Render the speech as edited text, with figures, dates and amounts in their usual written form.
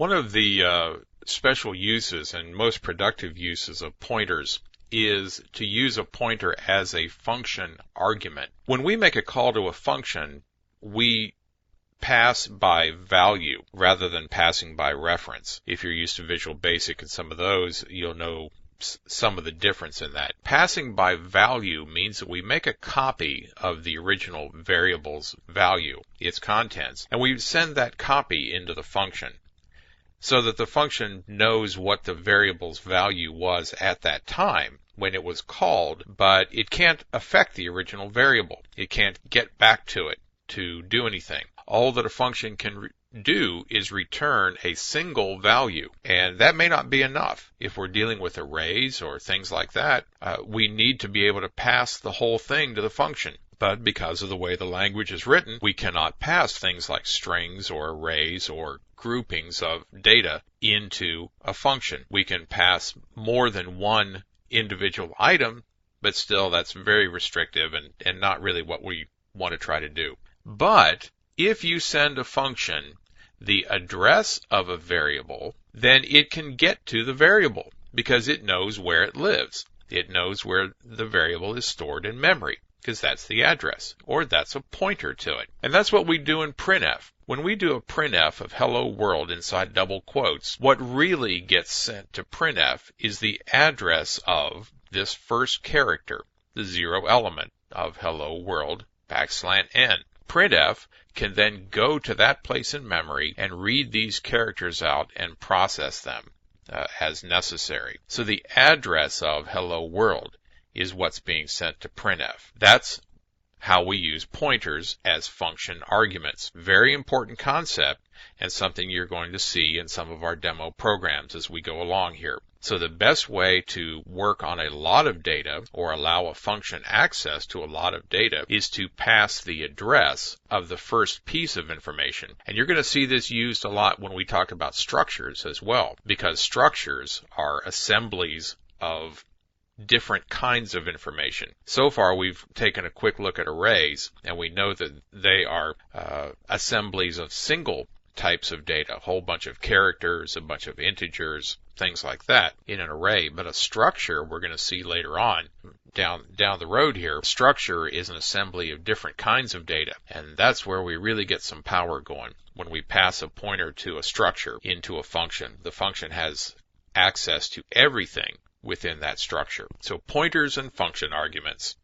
One of the special uses and most productive uses of pointers is to use a pointer as a function argument. When we make a call to a function, we pass by value rather than passing by reference. If you're used to Visual Basic and some of those, you'll know some of the difference in that. Passing by value means that we make a copy of the original variable's value, its contents, and we send that copy into the function so that the function knows what the variable's value was at that time when it was called, but it can't affect the original variable. It can't get back to it to do anything. All that a function can do is return a single value, and that may not be enough. If we're dealing with arrays or things like that, we need to be able to pass the whole thing to the function. But because of the way the language is written, we cannot pass things like strings or arrays or groupings of data into a function. We can pass more than one individual item, but still that's very restrictive and not really what we want to try to do. But if you send a function the address of a variable, then it can get to the variable because it knows where it lives. It knows where the variable is stored in memory because that's the address, or that's a pointer to it. And that's what we do in printf. When we do a printf of hello world inside double quotes, what really gets sent to printf is the address of this first character, the 0 element of hello world \n. Printf can then go to that place in memory and read these characters out and process them as necessary. So the address of hello world is what's being sent to printf. That's how we use pointers as function arguments. Very important concept and something you're going to see in some of our demo programs as we go along here. So the best way to work on a lot of data or allow a function access to a lot of data is to pass the address of the first piece of information. And you're going to see this used a lot when we talk about structures as well, because structures are assemblies of different kinds of information. So far, we've taken a quick look at arrays, and we know that they are assemblies of single types of data, a whole bunch of characters, a bunch of integers, things like that in an array. But a structure, we're going to see later on down the road here, structure is an assembly of different kinds of data, and that's where we really get some power going. When we pass a pointer to a structure into a function, the function has access to everything within that structure. So pointers and function arguments.